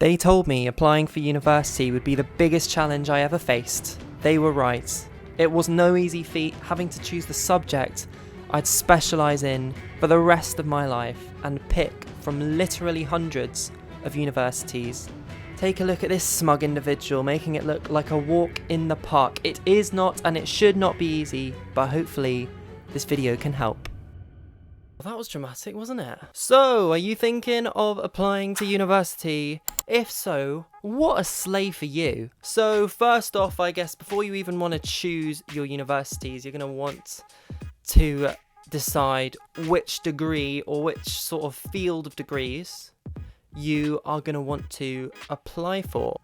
They told me applying for university would be the biggest challenge I ever faced. They were right. It was no easy feat having to choose the subject I'd specialise in for the rest of my life and pick from literally hundreds of universities. Take a look at this smug individual making it look like a walk in the park. It is not, and it should not be easy, but hopefully this video can help. Well, that was dramatic, wasn't it? So, are you thinking of applying to university? If so, what a slay for you. So first off, I guess before you even want to choose your universities, you're going to want to decide which degree or which sort of field of degrees you are going to want to apply for.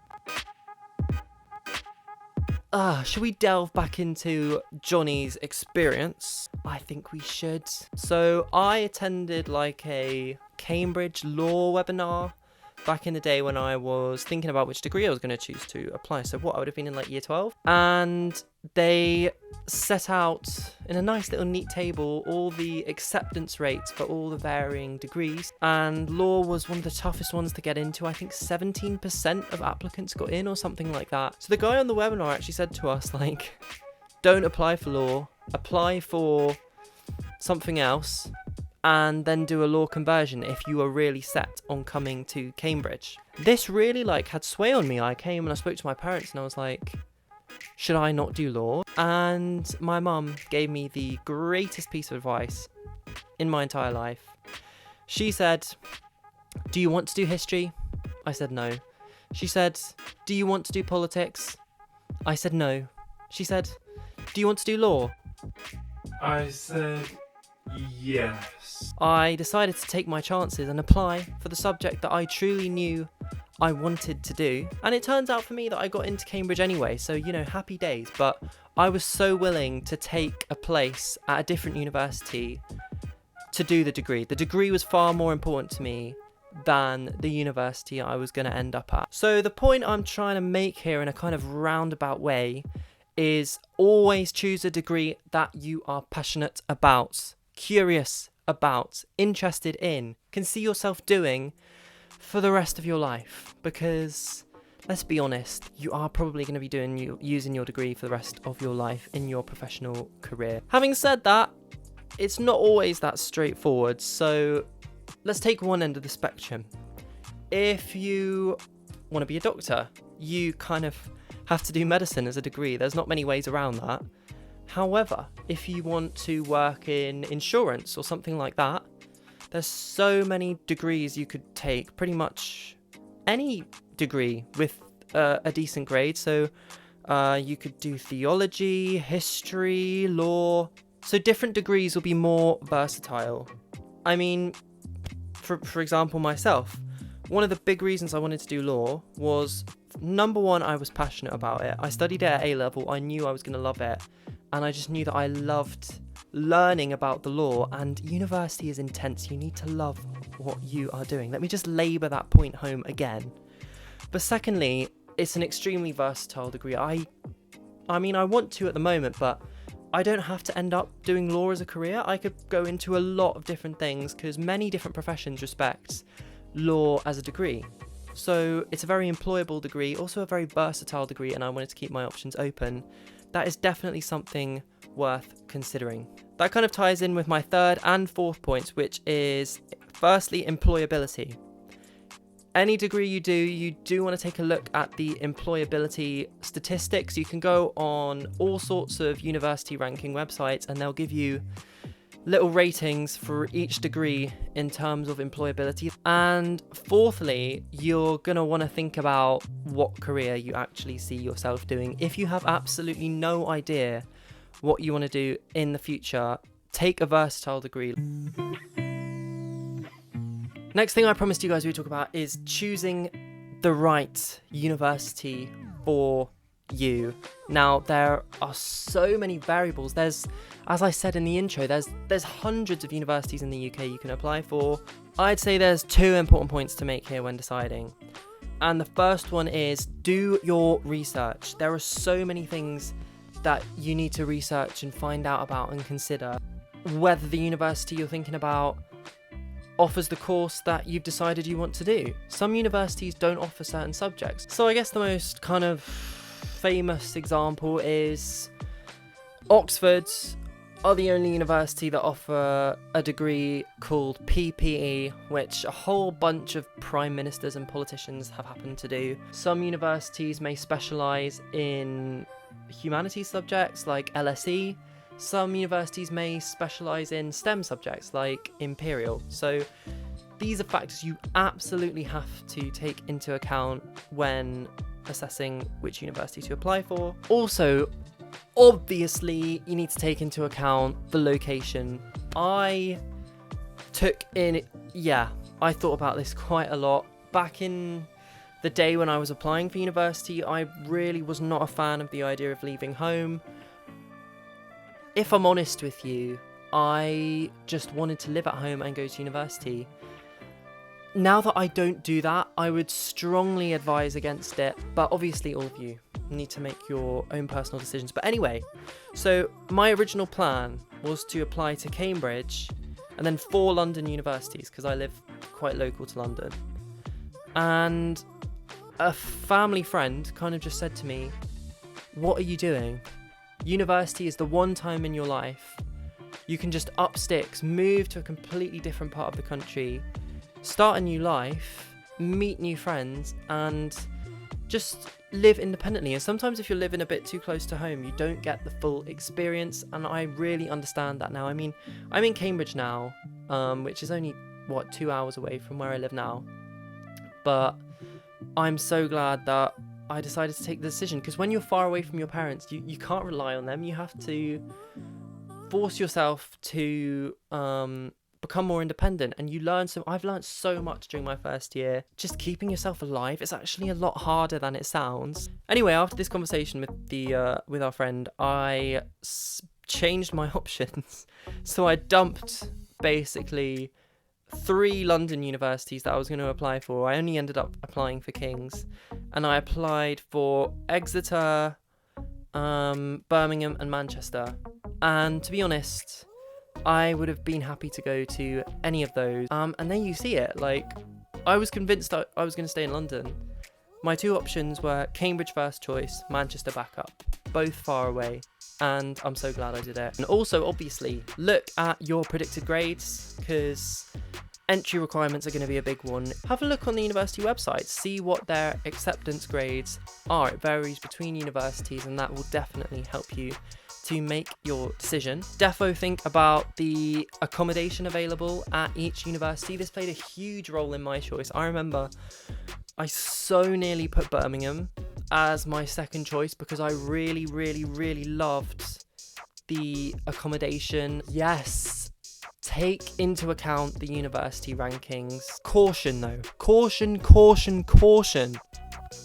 Should we delve back into Johnny's experience? I think we should. So I attended like a Cambridge law webinar back in the day when I was thinking about which degree I was going to choose to apply. So what, I would have been in like year 12. And they set out in a nice little neat table all the acceptance rates for all the varying degrees. And law was one of the toughest ones to get into. I think 17% of applicants got in or something like that. So the guy on the webinar actually said to us, like, don't apply for law, apply for something else, and then do a law conversion if you are really set on coming to Cambridge. This really had sway on me. I came and I spoke to my parents and I was like, should I not do law? And my mum gave me the greatest piece of advice in my entire life. She said, do you want to do history? I said no. She said, do you want to do politics? I said no. She said, do you want to do law? I said yes. I decided to take my chances and apply for the subject that I truly knew I wanted to do. And it turns out for me that I got into Cambridge anyway, so, you know, happy days. But I was so willing to take a place at a different university to do the degree. The degree was far more important to me than the university I was going to end up at. So the point I'm trying to make here in a kind of roundabout way is always choose a degree that you are passionate about, curious about, interested in, can see yourself doing for the rest of your life. Because let's be honest, you are probably going to be using your degree for the rest of your life in your professional career. Having said that, it's not always that straightforward. So let's take one end of the spectrum. If you want to be a doctor, you kind of have to do medicine as a degree. There's not many ways around that. However, if you want to work in insurance or something like that, there's so many degrees you could take, pretty much any degree with a decent grade. So you could do theology, history, law. So different degrees will be more versatile. I mean, for example, myself, one of the big reasons I wanted to do law was, number one, I was passionate about it. I studied it at A-level. I knew I was going to love it. And I just knew that I loved learning about the law, and university is intense. You need to love what you are doing. Let me just labour that point home again. But secondly, it's an extremely versatile degree. I mean, I want to at the moment, but I don't have to end up doing law as a career. I could go into a lot of different things because many different professions respect law as a degree. So it's a very employable degree, also a very versatile degree, and I wanted to keep my options open. That is definitely something worth considering. That kind of ties in with my third and fourth points, which is firstly, employability. Any degree you do want to take a look at the employability statistics. You can go on all sorts of university ranking websites and they'll give you little ratings for each degree in terms of employability. And fourthly, you're going to want to think about what career you actually see yourself doing. If you have absolutely no idea what you want to do in the future, take a versatile degree. Next thing I promised you guys we would talk about is choosing the right university for you. Now, there are so many variables. There's, as I said in the intro, there's hundreds of universities in the UK you can apply for. I'd say there's two important points to make here when deciding. And the first one is do your research. There are so many things that you need to research and find out about and consider. Whether the university you're thinking about offers the course that you've decided you want to do. Some universities don't offer certain subjects. So I guess the most kind of famous example is Oxford are the only university that offer a degree called PPE, which a whole bunch of prime ministers and politicians have happened to do. Some universities may specialise in humanities subjects like LSE. Some universities may specialise in STEM subjects like Imperial. So these are factors you absolutely have to take into account when assessing which university to apply for. Also, obviously, you need to take into account the location. I thought about this quite a lot. Back in the day when I was applying for university, I really was not a fan of the idea of leaving home. If I'm honest with you, I just wanted to live at home and go to university. Now that I don't do that, I would strongly advise against it, but obviously all of you need to make your own personal decisions. But anyway, so my original plan was to apply to Cambridge and then 4 London universities, because I live quite local to London. And a family friend kind of just said to me, "What are you doing? University is the one time in your life you can just up sticks, move to a completely different part of the country, start a new life, meet new friends, and just live independently. And sometimes if you're living a bit too close to home, you don't get the full experience." And I really understand that now. I mean, I'm in Cambridge now, which is only 2 hours away from where I live now. But I'm so glad that I decided to take the decision, because when you're far away from your parents, you can't rely on them. You have to force yourself to become more independent, and I've learned so much during my first year. Just keeping yourself alive is actually a lot harder than it sounds. Anyway, after this conversation with our friend, I changed my options. So I dumped basically 3 London universities that I was going to apply for. I only ended up applying for King's, and I applied for Exeter, Birmingham and Manchester. And to be honest, I would have been happy to go to any of those. And then you see it, like, I was convinced that I was going to stay in London. My 2 options were Cambridge first choice, Manchester backup, both far away, and I'm so glad I did it. And also, obviously, look at your predicted grades, because entry requirements are going to be a big one. Have a look on the university website, see what their acceptance grades are. It varies between universities, and that will definitely help you to make your decision. Defo think about the accommodation available at each university. This played a huge role in my choice. I remember I so nearly put Birmingham as my second choice because I really, really, really loved the accommodation. Yes, take into account the university rankings. Caution though, caution, caution, caution.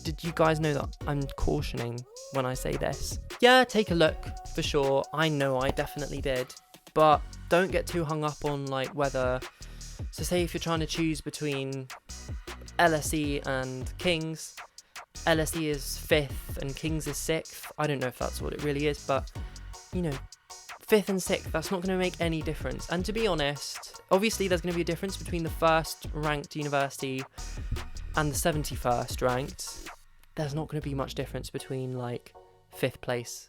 Did you guys know that I'm cautioning when I say this? Yeah, take a look for sure. I know I definitely did, but don't get too hung up on like whether. So say if you're trying to choose between LSE and King's, LSE is 5th and King's is 6th. I don't know if that's what it really is, but you know, 5th and 6th, that's not going to make any difference. And to be honest, obviously there's going to be a difference between the 1st ranked university and the 71st ranked. There's not going to be much difference between like 5th place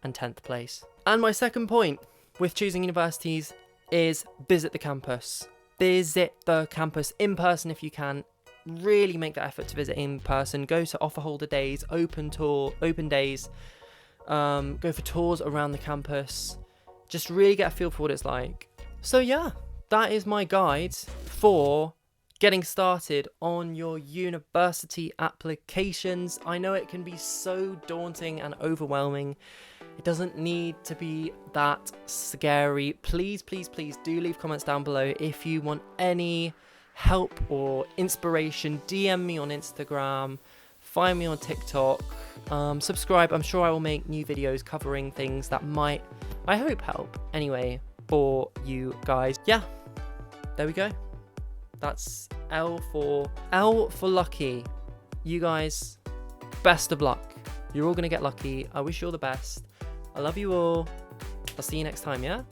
and 10th place. And my second point with choosing universities is visit the campus. Visit the campus in person if you can. Really make that effort to visit in person. Go to offer holder days, open days. Go for tours around the campus. Just really get a feel for what it's like. So yeah, that is my guide for getting started on your university applications. I know it can be so daunting and overwhelming. It doesn't need to be that scary. Please, please, please do leave comments down below if you want any help or inspiration. DM me on Instagram, find me on TikTok, subscribe. I'm sure I will make new videos covering things that might, I hope, help anyway for you guys. Yeah, there we go. That's L for lucky. You guys, best of luck. You're all gonna get lucky. I wish you all the best. I love you all. I'll see you next time, yeah?